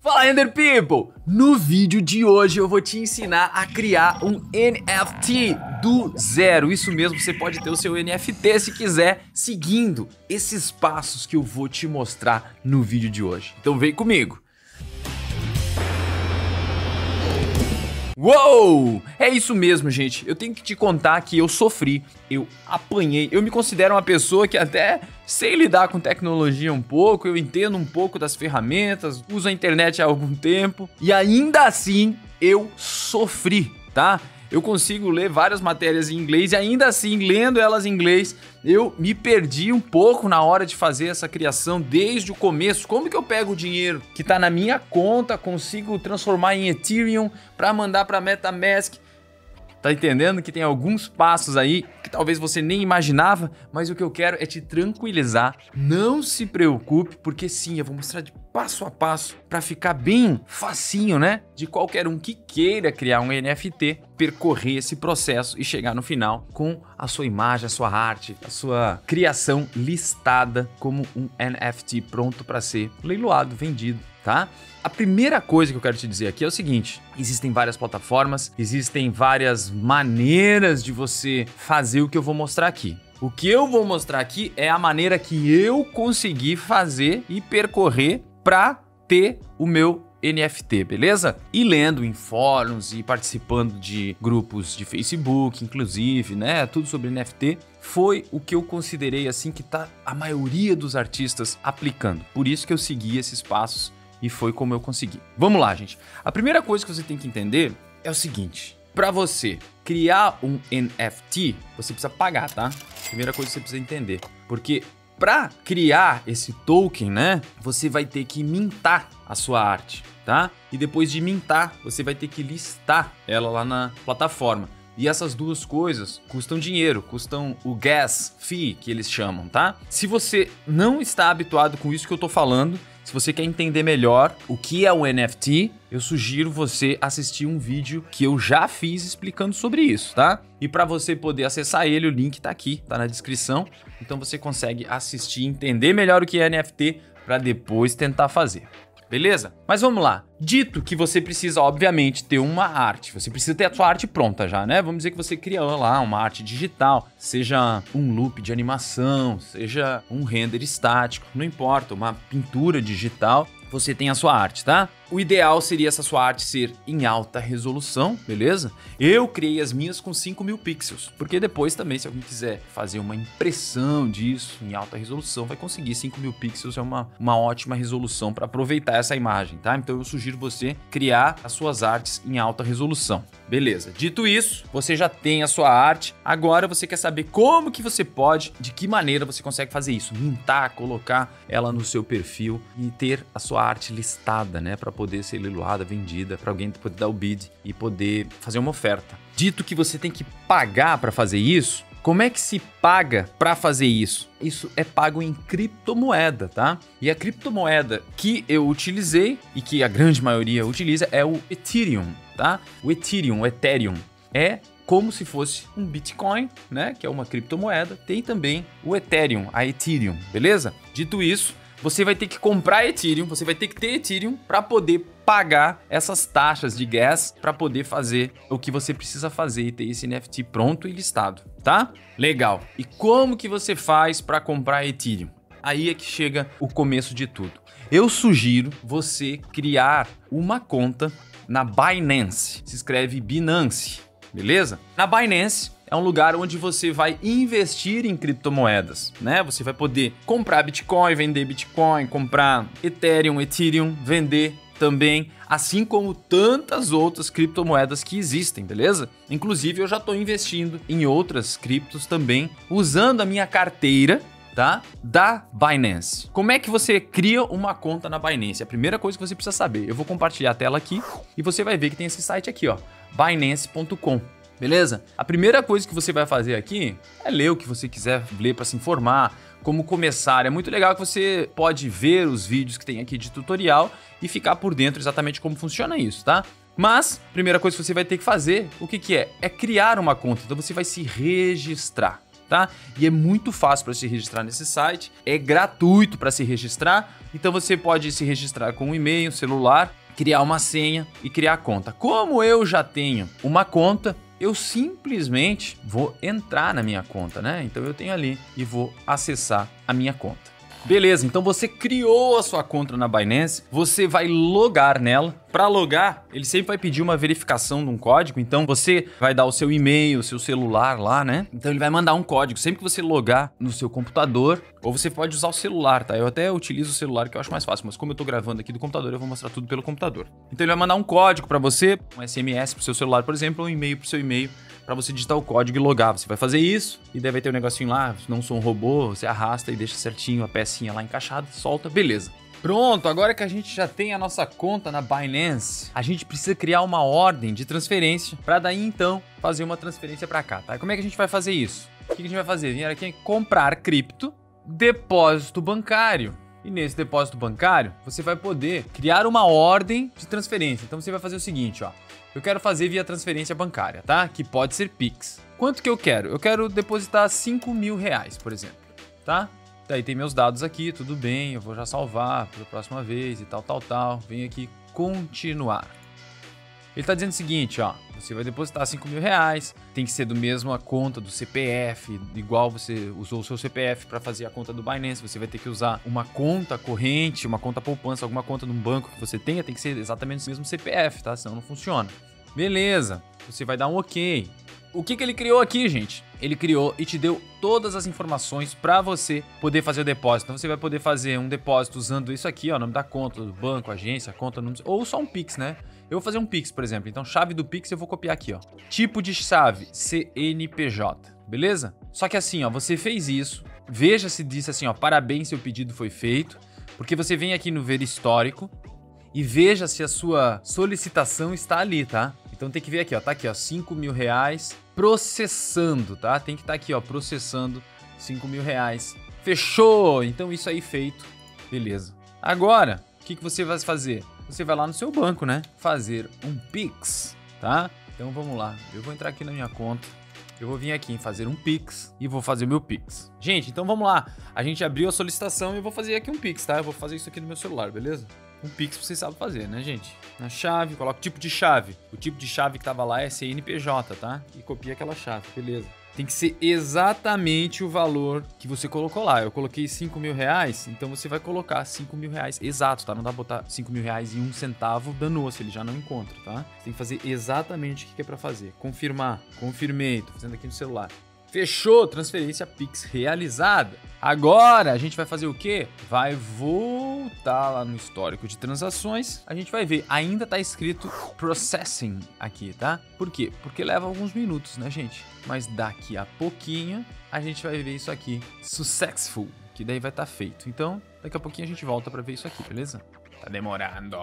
Fala, Ender People! No vídeo de hoje eu vou te ensinar a criar um NFT do zero. Isso mesmo, você pode ter o seu NFT se quiser, seguindo esses passos que eu vou te mostrar no vídeo de hoje. Então vem comigo! Uou! É isso mesmo, gente. Eu tenho que te contar que eu sofri, eu apanhei. Eu me considero uma pessoa que até sei lidar com tecnologia um pouco, eu entendo um pouco das ferramentas, uso a internet há algum tempo e ainda assim eu sofri, tá? Eu consigo ler várias matérias em inglês e ainda assim, lendo elas em inglês, eu me perdi um pouco na hora de fazer essa criação desde o começo. Como que eu pego o dinheiro que tá na minha conta, consigo transformar em Ethereum para mandar para MetaMask? Tá entendendo que tem alguns passos aí que talvez você nem imaginava, mas o que eu quero é te tranquilizar. Não se preocupe, porque sim, eu vou mostrar de passo a passo para ficar bem facinho, né? De qualquer um que queira criar um NFT, percorrer esse processo e chegar no final com a sua imagem, a sua arte, a sua criação listada como um NFT pronto para ser leiloado, vendido, tá? A primeira coisa que eu quero te dizer aqui é o seguinte: existem várias plataformas, existem várias maneiras de você fazer o que eu vou mostrar aqui. O que eu vou mostrar aqui é a maneira que eu consegui fazer e percorrer para ter o meu NFT, beleza? E lendo em fóruns e participando de grupos de Facebook, inclusive, né? Tudo sobre NFT. Foi o que eu considerei assim que tá a maioria dos artistas aplicando. Por isso que eu segui esses passos. E foi como eu consegui. Vamos lá, gente. A primeira coisa que você tem que entender é o seguinte: para você criar um NFT, você precisa pagar, tá? Primeira coisa que você precisa entender. Porque para criar esse token, né, você vai ter que mintar a sua arte, tá? E depois de mintar, você vai ter que listar ela lá na plataforma. E essas duas coisas custam dinheiro, custam o gas fee, que eles chamam, tá? Se você não está habituado com isso que eu tô falando, se você quer entender melhor o que é um NFT, eu sugiro você assistir um vídeo que eu já fiz explicando sobre isso, tá? E para você poder acessar ele, o link tá aqui, tá na descrição. Então você consegue assistir, entender melhor o que é NFT para depois tentar fazer. Beleza? Mas vamos lá. Dito que você precisa, obviamente, ter uma arte. Você precisa ter a sua arte pronta já, né? Vamos dizer que você cria lá uma arte digital, seja um loop de animação, seja um render estático, não importa, uma pintura digital, você tem a sua arte, tá? O ideal seria essa sua arte ser em alta resolução, beleza? Eu criei as minhas com 5.000 pixels, porque depois também, se alguém quiser fazer uma impressão disso em alta resolução, vai conseguir. 5.000 pixels é uma ótima resolução para aproveitar essa imagem, tá? Então eu sugiro você criar as suas artes em alta resolução. Beleza, dito isso, você já tem a sua arte, agora você quer saber como que você pode, de que maneira você consegue fazer isso, mintar, colocar ela no seu perfil e ter a sua arte listada, né, para poder ser leiloada, vendida, para alguém poder dar o bid e poder fazer uma oferta. Dito que você tem que pagar para fazer isso, como é que se paga para fazer isso? Isso é pago em criptomoeda, tá? E a criptomoeda que eu utilizei e que a grande maioria utiliza é o Ethereum, tá? O Ethereum é como se fosse um Bitcoin, né? Que é uma criptomoeda. Tem também o Ethereum, a Ethereum, beleza? Dito isso, você vai ter que comprar Ethereum, você vai ter que ter Ethereum para poder pagar essas taxas de gas para poder fazer o que você precisa fazer e ter esse NFT pronto e listado, tá? Legal. E como que você faz para comprar Ethereum? Aí é que chega o começo de tudo. Eu sugiro você criar uma conta na Binance. Se escreve Binance, beleza? Na Binance é um lugar onde você vai investir em criptomoedas, né? Você vai poder comprar Bitcoin, vender Bitcoin, comprar Ethereum, vender também, assim como tantas outras criptomoedas que existem, beleza? Inclusive eu já estou investindo em outras criptos também, usando a minha carteira, tá? Da Binance. Como é que você cria uma conta na Binance? A primeira coisa que você precisa saber, eu vou compartilhar a tela aqui e você vai ver que tem esse site aqui, ó, binance.com. Beleza? A primeira coisa que você vai fazer aqui é ler o que você quiser ler para se informar, como começar. É muito legal que você pode ver os vídeos que tem aqui de tutorial e ficar por dentro exatamente como funciona isso, tá? Mas, primeira coisa que você vai ter que fazer, o que que é? É criar uma conta. Então você vai se registrar, tá? E é muito fácil para se registrar nesse site, é gratuito para se registrar, então você pode se registrar com um e-mail, celular, criar uma senha e criar a conta. Como eu já tenho uma conta, eu simplesmente vou entrar na minha conta, né? Então eu tenho ali e vou acessar a minha conta. Beleza, então você criou a sua conta na Binance, você vai logar nela. Para logar, ele sempre vai pedir uma verificação de um código, então você vai dar o seu e-mail, o seu celular lá, né? Então ele vai mandar um código, sempre que você logar no seu computador, ou você pode usar o celular, tá? Eu até utilizo o celular que eu acho mais fácil, mas como eu tô gravando aqui do computador, eu vou mostrar tudo pelo computador. Então ele vai mandar um código para você, um SMS pro seu celular, por exemplo, ou um e-mail pro seu e-mail, para você digitar o código e logar. Você vai fazer isso e daí vai ter um negocinho lá, não sou um robô, você arrasta e deixa certinho a pecinha lá encaixada, solta, beleza. Pronto, agora que a gente já tem a nossa conta na Binance, a gente precisa criar uma ordem de transferência para daí então fazer uma transferência para cá, tá? Como é que a gente vai fazer isso? O que a gente vai fazer? Vir aqui em comprar cripto, depósito bancário. E nesse depósito bancário, você vai poder criar uma ordem de transferência. Então você vai fazer o seguinte, ó. Eu quero fazer via transferência bancária, tá? Que pode ser Pix. Quanto que eu quero? Eu quero depositar 5 mil reais, por exemplo, tá? Daí tem meus dados aqui, tudo bem, eu vou já salvar para a próxima vez e tal. Venho aqui continuar. Ele tá dizendo o seguinte, ó. Você vai depositar 5 mil reais, tem que ser do mesmo a conta do CPF, igual você usou o seu CPF para fazer a conta do Binance, você vai ter que usar uma conta corrente, uma conta poupança, alguma conta num banco que você tenha, tem que ser exatamente o mesmo CPF, tá? Senão não funciona. Beleza, você vai dar um OK. O que ele criou aqui, gente? Ele criou e te deu todas as informações para você poder fazer o depósito. Então você vai poder fazer um depósito usando isso aqui, ó, nome da conta do banco, agência, conta, número, ou só um Pix, né? Eu vou fazer um Pix, por exemplo. Então chave do Pix eu vou copiar aqui, ó. Tipo de chave, CNPJ, beleza? Só que assim, ó, você fez isso, veja se disse assim, ó, parabéns, seu pedido foi feito, porque você vem aqui no ver histórico e veja se a sua solicitação está ali, tá? Então tem que ver aqui, ó, tá aqui, ó, 5 mil reais processando, tá? Tem que estar aqui, ó, processando 5 mil reais. Fechou! Então isso aí feito, beleza. Agora, o que você vai fazer? Você vai lá no seu banco, né? Fazer um Pix, tá? Então vamos lá, eu vou entrar aqui na minha conta. Eu vou vir aqui em fazer um Pix e vou fazer o meu Pix. Gente, então vamos lá. A gente abriu a solicitação e eu vou fazer aqui um Pix, tá? Eu vou fazer isso aqui no meu celular, beleza? Um Pix vocês sabem fazer, né, gente? Na chave, coloca o tipo de chave. O tipo de chave que tava lá é CNPJ, tá? E copia aquela chave, beleza. Tem que ser exatamente o valor que você colocou lá. Eu coloquei 5 mil reais, então você vai colocar 5 mil reais exato, tá? Não dá pra botar 5 mil reais e 1 centavo, danou-se, ele já não encontra, tá? Você tem que fazer exatamente o que é pra fazer. Confirmar, confirmei, tô fazendo aqui no celular. Fechou, transferência Pix realizada. Agora a gente vai fazer o quê? Vai voltar lá no histórico de transações. A gente vai ver, ainda tá escrito processing aqui, tá? Por quê? Porque leva alguns minutos, né, gente? Mas daqui a pouquinho a gente vai ver isso aqui, successful, que daí vai estar feito. Então, daqui a pouquinho a gente volta pra ver isso aqui, beleza? Tá demorando.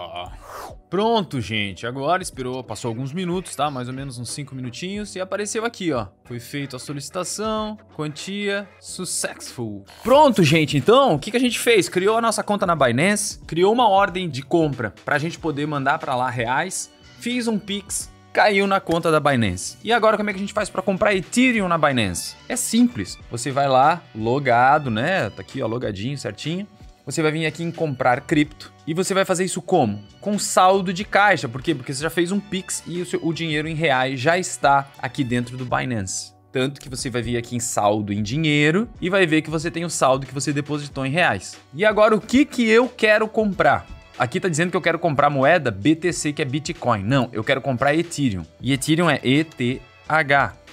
Pronto, gente. Agora passou alguns minutos, tá? Mais ou menos uns 5 minutinhos e apareceu aqui, ó. Foi feita a solicitação, quantia, successful. Pronto, gente. Então, o que a gente fez? Criou a nossa conta na Binance, criou uma ordem de compra pra gente poder mandar pra lá reais, fiz um Pix, caiu na conta da Binance. E agora como é que a gente faz para comprar Ethereum na Binance? É simples. Você vai lá, logado, né? Tá aqui, ó, logadinho, certinho. Você vai vir aqui em comprar cripto e você vai fazer isso como? Com saldo de caixa. Por quê? Porque você já fez um Pix e o dinheiro em reais já está aqui dentro do Binance. Tanto que você vai vir aqui em saldo em dinheiro e vai ver que você tem o saldo que você depositou em reais. E agora o que eu quero comprar? Aqui tá dizendo que eu quero comprar moeda BTC, que é Bitcoin. Não, eu quero comprar Ethereum. E Ethereum é ETH.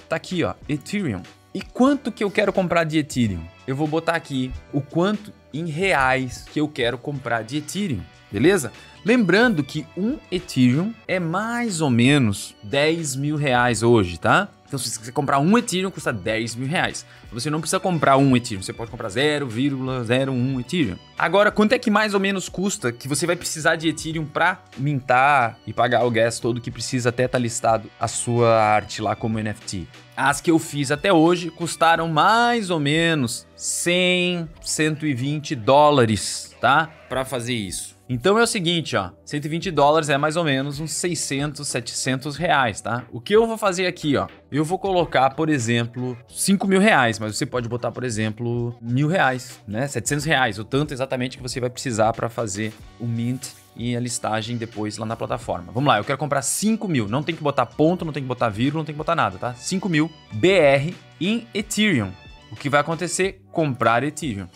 Tá aqui, ó, Ethereum. E quanto que eu quero comprar de Ethereum? Eu vou botar aqui o quanto em reais que eu quero comprar de Ethereum, beleza? Lembrando que um Ethereum é mais ou menos 10 mil reais hoje, tá? Então, se você comprar um Ethereum, custa 10 mil reais. Você não precisa comprar um Ethereum, você pode comprar 0,01 Ethereum. Agora, quanto é que mais ou menos custa que você vai precisar de Ethereum para mintar e pagar o gas todo que precisa até estar listado a sua arte lá como NFT? As que eu fiz até hoje custaram mais ou menos 100, 120 dólares, tá? Para fazer isso. Então é o seguinte, ó, 120 dólares é mais ou menos uns 600, 700 reais, tá? O que eu vou fazer aqui, ó, eu vou colocar, por exemplo, 5 mil reais, mas você pode botar, por exemplo, 1.000 reais, né? 700 reais, o tanto exatamente que você vai precisar para fazer o mint e a listagem depois lá na plataforma. Vamos lá, eu quero comprar 5 mil, não tem que botar ponto, não tem que botar vírgula, não tem que botar nada, tá? 5 mil BR em Ethereum. O que vai acontecer? Comprar Ethereum.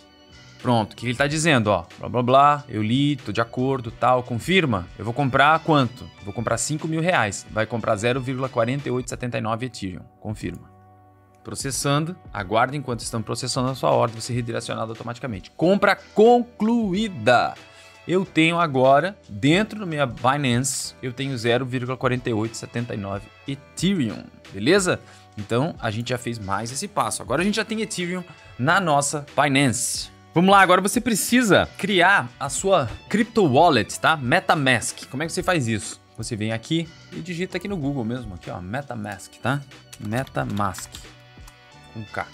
Pronto, o que ele tá dizendo, ó, blá blá blá, eu li, tô de acordo, tal, confirma, eu vou comprar quanto? Vou comprar 5 mil reais, vai comprar 0,4879 Ethereum, confirma. Processando, aguarde enquanto estão processando a sua ordem, você redirecionado automaticamente. Compra concluída! Eu tenho agora, dentro da minha Binance, eu tenho 0,4879 Ethereum, beleza? Então, a gente já fez mais esse passo. Agora a gente já tem Ethereum na nossa Binance. Vamos lá, agora você precisa criar a sua Crypto Wallet, tá? MetaMask. Como é que você faz isso? Você vem aqui e digita aqui no Google mesmo, aqui ó, MetaMask, tá? MetaMask, com K.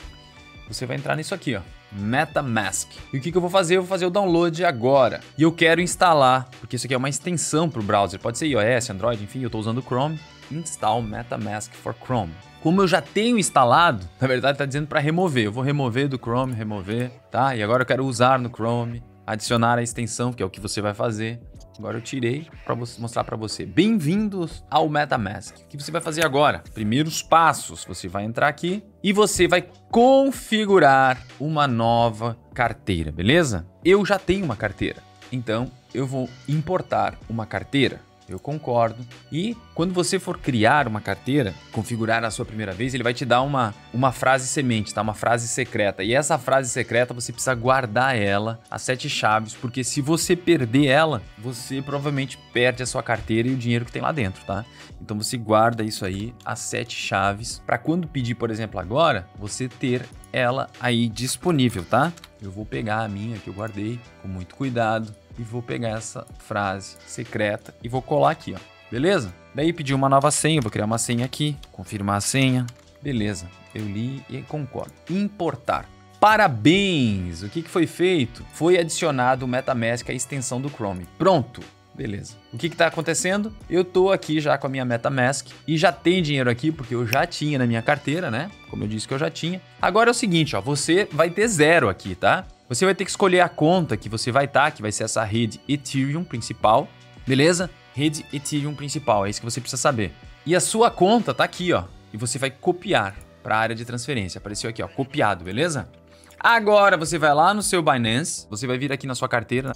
Você vai entrar nisso aqui, ó, MetaMask. E o que eu vou fazer? Eu vou fazer o download agora. E eu quero instalar, porque isso aqui é uma extensão para o browser. Pode ser iOS, Android, enfim, eu estou usando o Chrome. Install MetaMask for Chrome. Como eu já tenho instalado, na verdade está dizendo para remover. Eu vou remover do Chrome, remover, tá? E agora eu quero usar no Chrome, adicionar a extensão, que é o que você vai fazer. Agora eu tirei para mostrar para você. Bem-vindos ao MetaMask. O que você vai fazer agora? Primeiros passos. Você vai entrar aqui e você vai configurar uma nova carteira, beleza? Eu já tenho uma carteira, então eu vou importar uma carteira. Eu concordo. E quando você for criar uma carteira, configurar a sua primeira vez, ele vai te dar uma frase semente, tá? Uma frase secreta. E essa frase secreta você precisa guardar ela, as 7 chaves, porque se você perder ela, você provavelmente perde a sua carteira e o dinheiro que tem lá dentro, tá? Então você guarda isso aí, as 7 chaves, para quando pedir, por exemplo, agora, você ter ela aí disponível, tá? Eu vou pegar a minha que eu guardei com muito cuidado. E vou pegar essa frase secreta e vou colar aqui, ó. Beleza? Daí pedir uma nova senha, vou criar uma senha aqui, confirmar a senha. Beleza, eu li e concordo. Importar. Parabéns! O que foi feito? Foi adicionado o MetaMask à extensão do Chrome. Pronto! Beleza. O que está acontecendo? Eu tô aqui já com a minha MetaMask e já tem dinheiro aqui porque eu já tinha na minha carteira, né? Como eu disse que eu já tinha. Agora é o seguinte, ó, você vai ter 0 aqui, tá? Você vai ter que escolher a conta que você vai estar, que vai ser essa rede Ethereum principal, beleza? Rede Ethereum principal, é isso que você precisa saber. E a sua conta tá aqui, ó, e você vai copiar para a área de transferência. Apareceu aqui, ó, copiado, beleza? Agora você vai lá no seu Binance, você vai vir aqui na sua carteira,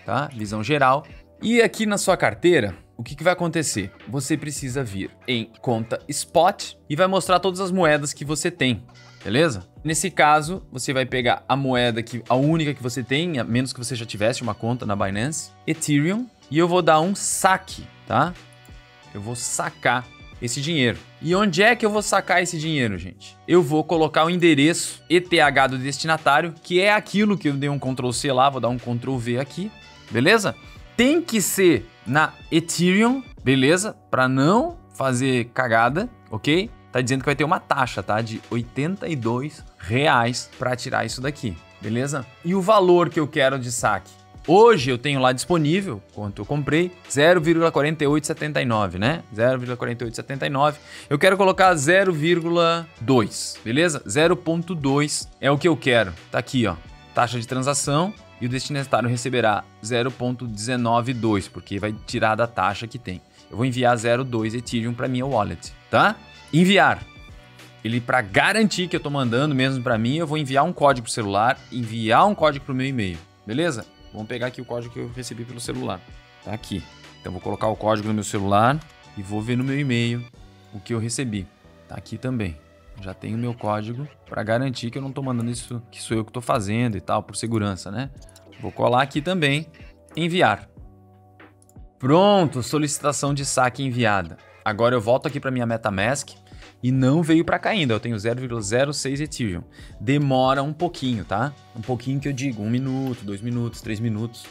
tá? Visão geral. E aqui na sua carteira, o que vai acontecer? Você precisa vir em conta Spot e vai mostrar todas as moedas que você tem. Beleza? Nesse caso, você vai pegar a moeda a única que você tem, a menos que você já tivesse uma conta na Binance, Ethereum, e eu vou dar um saque, tá? Eu vou sacar esse dinheiro. E onde é que eu vou sacar esse dinheiro, gente? Eu vou colocar o endereço ETH do destinatário, que é aquilo que eu dei um Ctrl C lá, vou dar um Ctrl V aqui, beleza? Tem que ser na Ethereum, beleza? Para não fazer cagada, ok? Tá dizendo que vai ter uma taxa, tá? De R$82 para tirar isso daqui, beleza? E o valor que eu quero de saque? Hoje eu tenho lá disponível, quanto eu comprei, 0,4879, né? 0,4879. Eu quero colocar 0,2, beleza? 0,2 é o que eu quero. Tá aqui, ó. Taxa de transação e o destinatário receberá 0,192, porque vai tirar da taxa que tem. Eu vou enviar 0,2 Ethereum para minha wallet, tá? Enviar. Ele, para garantir que eu tô mandando mesmo para mim, eu vou enviar um código pro celular, enviar um código pro meu e-mail, beleza? Vamos pegar aqui o código que eu recebi pelo celular. Tá aqui. Então vou colocar o código no meu celular e vou ver no meu e-mail o que eu recebi. Tá aqui também. Já tenho o meu código para garantir que eu não tô mandando isso, que sou eu que tô fazendo e tal, por segurança, né? Vou colar aqui também, enviar. Pronto, solicitação de saque enviada. Agora eu volto aqui para minha MetaMask e não veio para cá ainda. Eu tenho 0,06 Ethereum. Demora um pouquinho, tá? Um pouquinho que eu digo, 1 minuto, 2 minutos, 3 minutos.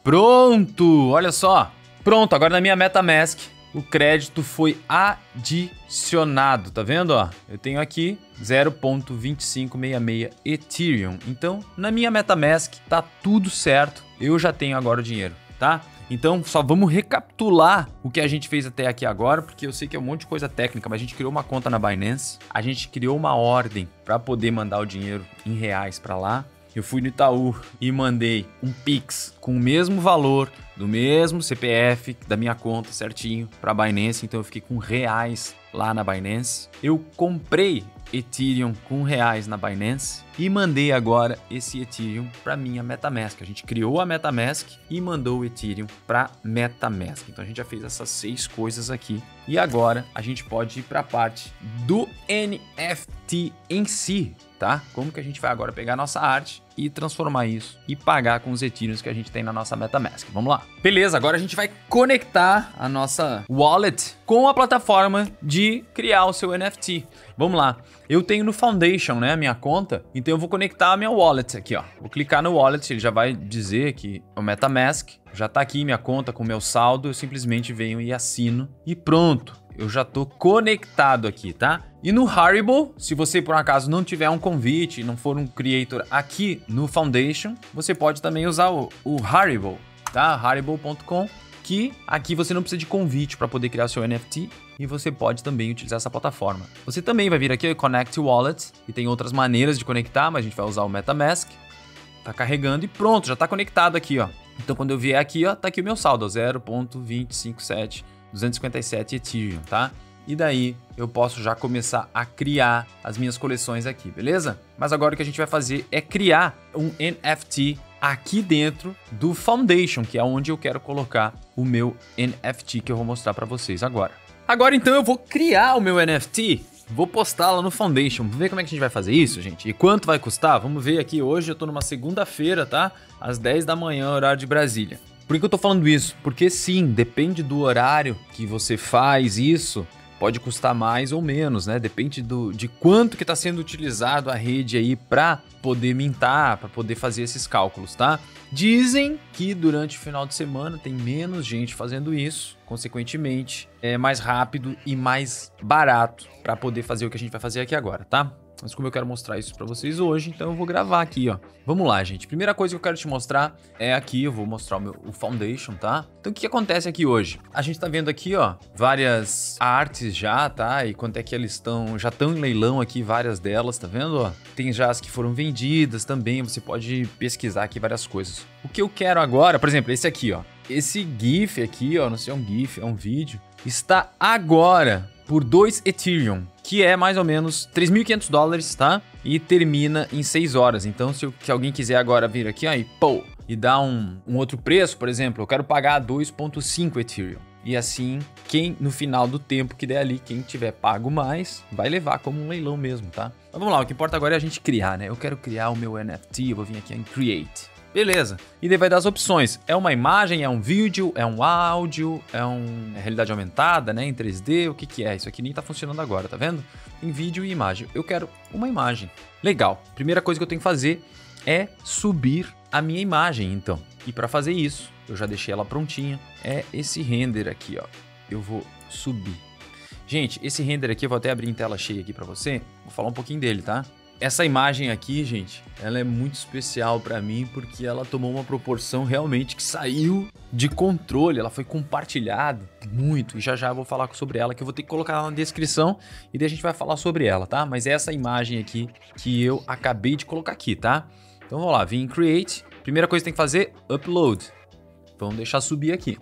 Pronto, olha só. Pronto, agora na minha MetaMask o crédito foi adicionado, tá vendo, ó? Eu tenho aqui 0,2566 Ethereum. Então, na minha MetaMask tá tudo certo. Eu já tenho agora o dinheiro. tá? Então, só vamos recapitular o que a gente fez até aqui agora, porque eu sei que é um monte de coisa técnica, mas a gente criou uma conta na Binance, a gente criou uma ordem para poder mandar o dinheiro em reais para lá. Eu fui no Itaú e mandei um Pix com o mesmo valor, do mesmo CPF da minha conta certinho para a Binance, então eu fiquei com reais lá na Binance. Eu comprei Ethereum com reais na Binance e mandei agora esse Ethereum para minha MetaMask. A gente criou a MetaMask e mandou o Ethereum para MetaMask. Então a gente já fez essas 6 coisas aqui e agora a gente pode ir para a parte do NFT em si, tá? Como que a gente vai agora pegar a nossa arte e transformar isso e pagar com os Ethereums que a gente tem na nossa MetaMask. Vamos lá. Beleza, agora a gente vai conectar a nossa wallet com a plataforma de criar o seu NFT. Vamos lá. Eu tenho no Foundation, né, a minha conta, então eu vou conectar a minha wallet aqui, ó. Vou clicar no wallet, ele já vai dizer que é o MetaMask. Já tá aqui minha conta com o meu saldo, eu simplesmente venho e assino e pronto. Eu já tô conectado aqui, tá? E no Haribo, se você por acaso não tiver um convite, não for um creator aqui no Foundation, você pode também usar o Haribo, tá? Haribo.com, que aqui você não precisa de convite para poder criar seu NFT e você pode também utilizar essa plataforma. Você também vai vir aqui, Connect Wallet, e tem outras maneiras de conectar, mas a gente vai usar o MetaMask. Tá carregando e pronto, já tá conectado aqui, ó. Então quando eu vier aqui, ó, tá aqui o meu saldo, 0.257 Ethereum, tá? E daí eu posso já começar a criar as minhas coleções aqui, beleza? Mas agora o que a gente vai fazer é criar um NFT aqui dentro do Foundation, que é onde eu quero colocar o meu NFT que eu vou mostrar para vocês agora. Agora então eu vou criar o meu NFT, vou postar lá no Foundation. Vamos ver como é que a gente vai fazer isso, gente? E quanto vai custar? Vamos ver aqui. Hoje eu tô numa segunda-feira, tá? Às 10 da manhã, horário de Brasília. Por que eu tô falando isso? Porque sim, depende do horário que você faz isso, pode custar mais ou menos, né? Depende de quanto que está sendo utilizado a rede aí para poder mintar, para poder fazer esses cálculos, tá? Dizem que durante o final de semana tem menos gente fazendo isso, consequentemente é mais rápido e mais barato para poder fazer o que a gente vai fazer aqui agora, tá? Mas como eu quero mostrar isso para vocês hoje, então eu vou gravar aqui, ó. Vamos lá, gente. Primeira coisa que eu quero te mostrar é aqui, eu vou mostrar o Foundation, tá? Então o que acontece aqui hoje? A gente tá vendo aqui, ó, várias artes já, tá? E quanto é que eles já estão em leilão aqui, várias delas, tá vendo, ó? Tem já as que foram vendidas também, você pode pesquisar aqui várias coisas. O que eu quero agora, por exemplo, esse aqui, ó. Esse GIF aqui, ó, não sei, é um GIF, é um vídeo, está agora por 2 Ethereum, que é mais ou menos $3.500, tá? E termina em 6 horas. Então, se alguém quiser agora vir aqui, ó, e dar um outro preço, por exemplo, eu quero pagar 2.5 Ethereum. E assim, quem no final do tempo que der ali, quem tiver pago mais, vai levar como um leilão mesmo, tá? Mas vamos lá, o que importa agora é a gente criar, né? Eu quero criar o meu NFT, eu vou vir aqui em Create. Beleza, e daí vai dar as opções, é uma imagem, é um vídeo, é um áudio, é realidade aumentada, né, em 3D, o que que é? Isso aqui nem tá funcionando agora, tá vendo? Em vídeo e imagem, eu quero uma imagem. Legal, primeira coisa que eu tenho que fazer é subir a minha imagem, então. E para fazer isso, eu já deixei ela prontinha, é esse render aqui, ó, eu vou subir. Gente, esse render aqui, eu vou até abrir em tela cheia aqui para você, vou falar um pouquinho dele, tá? Essa imagem aqui, gente, ela é muito especial pra mim porque ela tomou uma proporção realmente que saiu de controle, ela foi compartilhada muito e já eu vou falar sobre ela, que eu vou ter que colocar na descrição e daí a gente vai falar sobre ela, tá? Mas é essa imagem aqui que eu acabei de colocar aqui, tá? Então vamos lá, vim em Create, primeira coisa que tem que fazer, Upload. Vamos deixar subir aqui.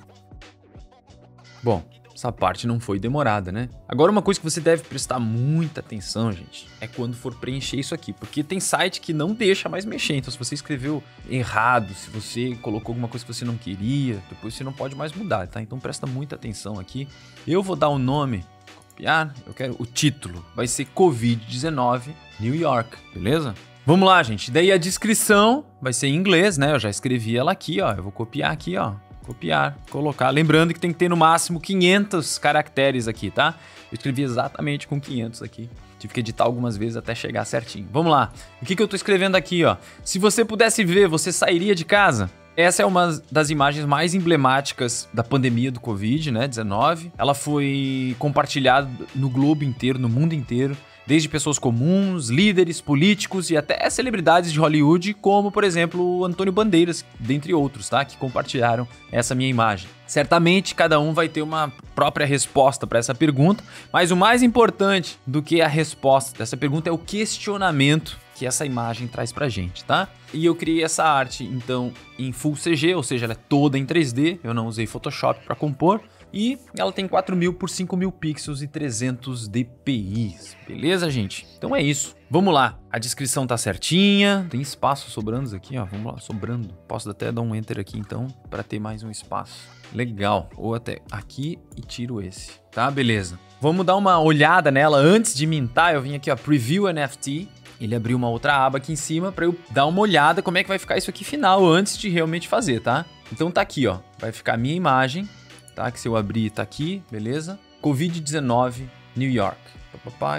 Bom, essa parte não foi demorada, né? Agora uma coisa que você deve prestar muita atenção, gente, é quando for preencher isso aqui, porque tem site que não deixa mais mexer, então se você escreveu errado, se você colocou alguma coisa que você não queria, depois você não pode mais mudar, tá? Então presta muita atenção aqui. Eu vou dar um nome, copiar, eu quero o título, vai ser Covid-19 New York, beleza? Vamos lá, gente, daí a descrição vai ser em inglês, né? Eu já escrevi ela aqui, ó, eu vou copiar aqui, ó. Copiar, colocar. Lembrando que tem que ter no máximo 500 caracteres aqui, tá? Eu escrevi exatamente com 500 aqui. Tive que editar algumas vezes até chegar certinho. Vamos lá. O que eu tô escrevendo aqui, ó? Se você pudesse ver, você sairia de casa? Essa é uma das imagens mais emblemáticas da pandemia do Covid, né, 19. Ela foi compartilhada no globo inteiro, no mundo inteiro. desde pessoas comuns, líderes, políticos e até celebridades de Hollywood, como, por exemplo, o Antônio Bandeiras, dentre outros, tá? Que compartilharam essa minha imagem. Certamente, cada um vai ter uma própria resposta para essa pergunta, mas o mais importante do que a resposta dessa pergunta é o questionamento que essa imagem traz pra gente, tá? E eu criei essa arte, então, em Full CG, ou seja, ela é toda em 3D, eu não usei Photoshop para compor, e ela tem 4.000 por 5.000 pixels e 300 dpi, beleza, gente? Então é isso. Vamos lá, a descrição tá certinha, tem espaço sobrando aqui, ó, vamos lá, sobrando. Posso até dar um enter aqui, então, para ter mais um espaço. Legal, ou até aqui e tiro esse, tá? Beleza. Vamos dar uma olhada nela antes de mintar, eu vim aqui, ó, Preview NFT. Ele abriu uma outra aba aqui em cima para eu dar uma olhada como é que vai ficar isso aqui final antes de realmente fazer, tá? Então tá aqui, ó, vai ficar a minha imagem, tá? Que se eu abrir tá aqui, beleza? Covid-19, New York.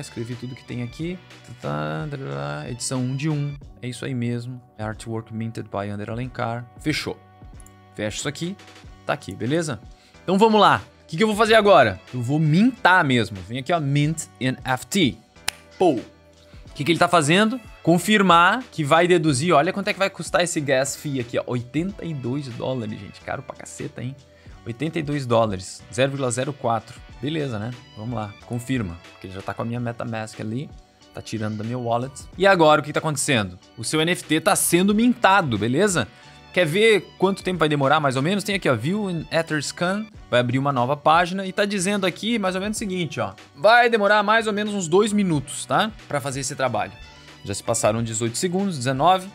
Escrevi tudo que tem aqui. Edição 1 de 1, é isso aí mesmo. Artwork minted by Ander Alencar. Fechou. Fecha isso aqui, tá aqui, beleza? Então vamos lá. O que eu vou fazer agora? Eu vou mintar mesmo. Vem aqui, ó, Mint NFT. Pô! O que ele tá fazendo? Confirmar que vai deduzir, olha quanto é que vai custar esse gas fee aqui, ó, 82 dólares, gente, caro pra caceta, hein? 82 dólares, 0,04, beleza, né? Vamos lá, confirma, porque ele já tá com a minha MetaMask ali, tá tirando da minha wallet. E agora, o que tá acontecendo? O seu NFT tá sendo mintado, beleza? Quer ver quanto tempo vai demorar, mais ou menos? Tem aqui, ó, View in Etherscan, vai abrir uma nova página e tá dizendo aqui mais ou menos o seguinte, ó. Vai demorar mais ou menos uns 2 minutos, tá? Pra fazer esse trabalho. Já se passaram 18 segundos, 19.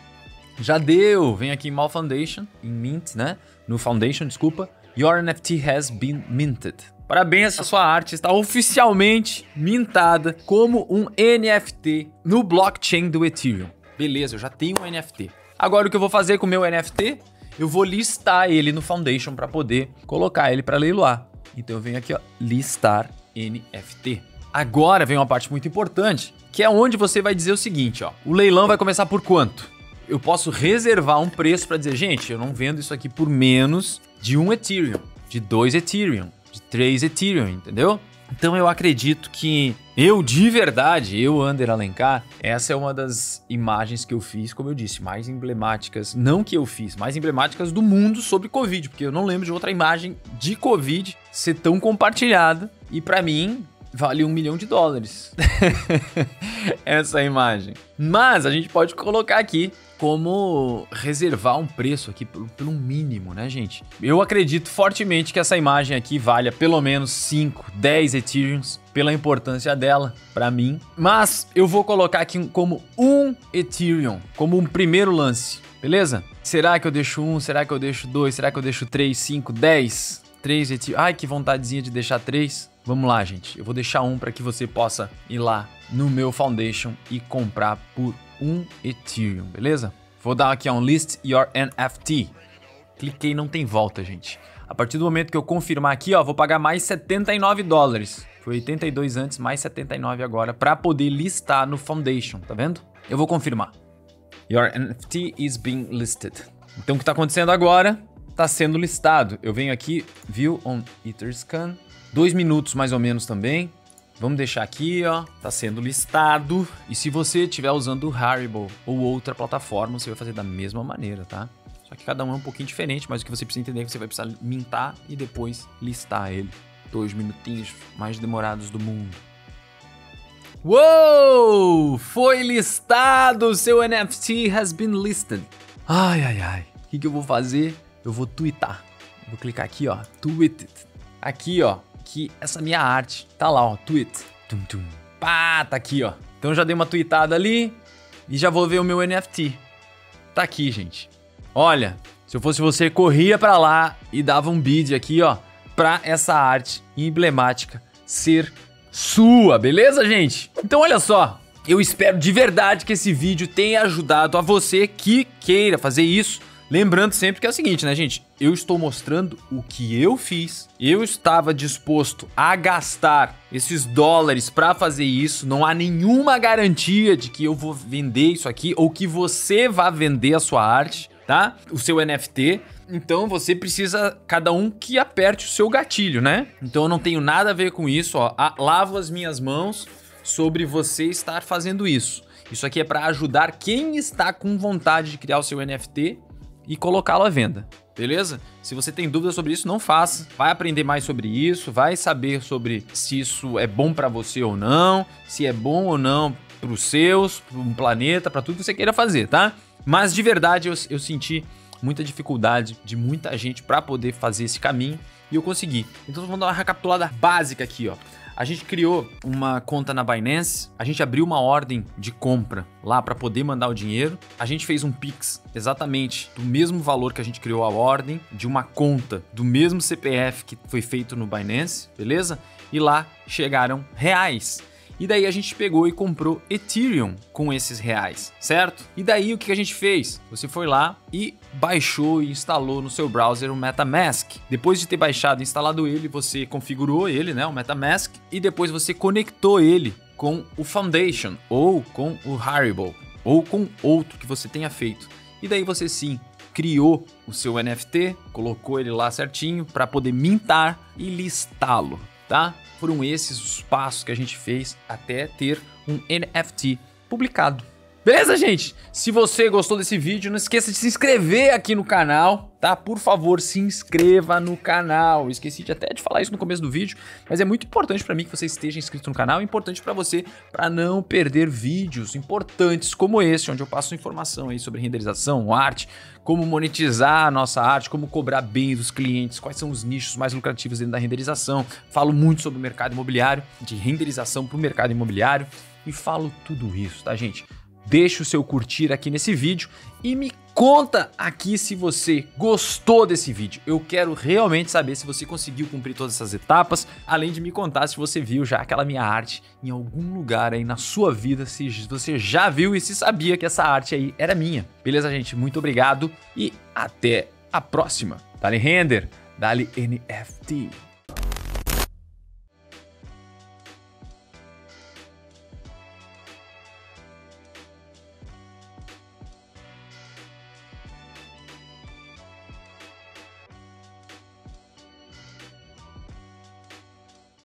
Já deu. Vem aqui em Malfoundation, em Mint, né? No Foundation, desculpa. Your NFT has been minted. Parabéns, a sua arte está oficialmente mintada como um NFT no blockchain do Ethereum. Beleza, eu já tenho um NFT. Agora o que eu vou fazer com o meu NFT? Eu vou listar ele no Foundation para poder colocar ele para leiloar. Então eu venho aqui, ó, listar NFT. Agora vem uma parte muito importante, que é onde você vai dizer o seguinte, ó. O leilão vai começar por quanto? Eu posso reservar um preço para dizer, gente, eu não vendo isso aqui por menos de 1 Ethereum, de 2 Ethereum, de 3 Ethereum, entendeu? Então eu acredito que de verdade, Ander Alencar, essa é uma das imagens que eu fiz, como eu disse, mais emblemáticas, não que eu fiz, mais emblemáticas do mundo sobre Covid, porque eu não lembro de outra imagem de Covid ser tão compartilhada e pra mim vale $1 milhão. Essa imagem. Mas a gente pode colocar aqui como reservar um preço aqui pelo mínimo, né, gente? Eu acredito fortemente que essa imagem aqui valha pelo menos 5, 10 Ethereums pela importância dela pra mim. Mas eu vou colocar aqui como 1 Ethereum, como um primeiro lance, beleza? Será que eu deixo 1? Será que eu deixo 2? Será que eu deixo 3, 5, 10? 3 Ethereum. Ai, que vontadezinha de deixar 3. Vamos lá, gente. Eu vou deixar 1 para que você possa ir lá no meu Foundation e comprar por 1 Ethereum, beleza? Vou dar aqui um List Your NFT. Cliquei, não tem volta, gente. A partir do momento que eu confirmar aqui, ó, vou pagar mais 79 dólares. Foi 82 antes, mais 79 agora, para poder listar no Foundation, tá vendo? Eu vou confirmar. Your NFT is being listed. Então o que está acontecendo agora? Está sendo listado. Eu venho aqui, View on Etherscan. 2 minutos mais ou menos também. Vamos deixar aqui, ó. Tá sendo listado. E se você estiver usando o Haribo ou outra plataforma, você vai fazer da mesma maneira, tá? Só que cada um é um pouquinho diferente, mas o que você precisa entender é que você vai precisar mintar e depois listar ele. 2 minutinhos mais demorados do mundo. Uou! Foi listado! Seu NFT has been listed. Ai, ai, ai. O que eu vou fazer? Eu vou twittar. Vou clicar aqui, ó. Tweet it. Aqui, ó. Que essa minha arte. Tá lá, ó. Tweet. Tum, tum. Pá, tá aqui, ó. Então já dei uma tweetada ali. E já vou ver o meu NFT. Tá aqui, gente. Olha, se eu fosse você, corria pra lá e dava um bid aqui, ó. Pra essa arte emblemática ser sua, beleza, gente? Então olha só. Eu espero de verdade que esse vídeo tenha ajudado a você que queira fazer isso. Lembrando sempre que é o seguinte, né, gente? Eu estou mostrando o que eu fiz. Eu estava disposto a gastar esses dólares para fazer isso. Não há nenhuma garantia de que eu vou vender isso aqui ou que você vá vender a sua arte, tá? O seu NFT. Então você precisa, cada um que aperte o seu gatilho, né? Então eu não tenho nada a ver com isso, ó. Lavo as minhas mãos. sobre você estar fazendo isso. Isso aqui é para ajudar quem está com vontade de criar o seu NFT e colocá-lo à venda, beleza? Se você tem dúvidas sobre isso, não faça. Vai aprender mais sobre isso, vai saber sobre se isso é bom para você ou não, se é bom ou não para os seus, para um planeta, para tudo que você queira fazer, tá? Mas de verdade eu senti muita dificuldade de muita gente para poder fazer esse caminho e eu consegui. Então vamos dar uma recapitulada básica aqui, ó. A gente criou uma conta na Binance, a gente abriu uma ordem de compra lá para poder mandar o dinheiro, a gente fez um Pix exatamente do mesmo valor que a gente criou a ordem, de uma conta do mesmo CPF que foi feito no Binance, beleza? E lá chegaram reais. E daí a gente pegou e comprou Ethereum com esses reais, certo? E daí o que a gente fez? Você foi lá e baixou e instalou no seu browser o MetaMask. Depois de ter baixado e instalado ele, você configurou ele, né, o MetaMask, e depois você conectou ele com o Foundation, ou com o Haribo, ou com outro que você tenha feito. E daí você sim criou o seu NFT, colocou ele lá certinho para poder mintar e listá-lo, tá? Foram esses os passos que a gente fez até ter um NFT publicado. Beleza, gente? Se você gostou desse vídeo, não esqueça de se inscrever aqui no canal, tá? Por favor, se inscreva no canal. Eu esqueci até de falar isso no começo do vídeo, mas é muito importante para mim que você esteja inscrito no canal, é importante para você para não perder vídeos importantes como esse, onde eu passo informação aí sobre renderização, arte, como monetizar a nossa arte, como cobrar bem dos clientes, quais são os nichos mais lucrativos dentro da renderização. Falo muito sobre o mercado imobiliário, de renderização para o mercado imobiliário e falo tudo isso, tá, gente? Deixa o seu curtir aqui nesse vídeo e me conta aqui se você gostou desse vídeo. Eu quero realmente saber se você conseguiu cumprir todas essas etapas, além de me contar se você viu já aquela minha arte em algum lugar aí na sua vida, se você já viu e se sabia que essa arte aí era minha. Beleza, gente? Muito obrigado e até a próxima. Dale render, dale NFT.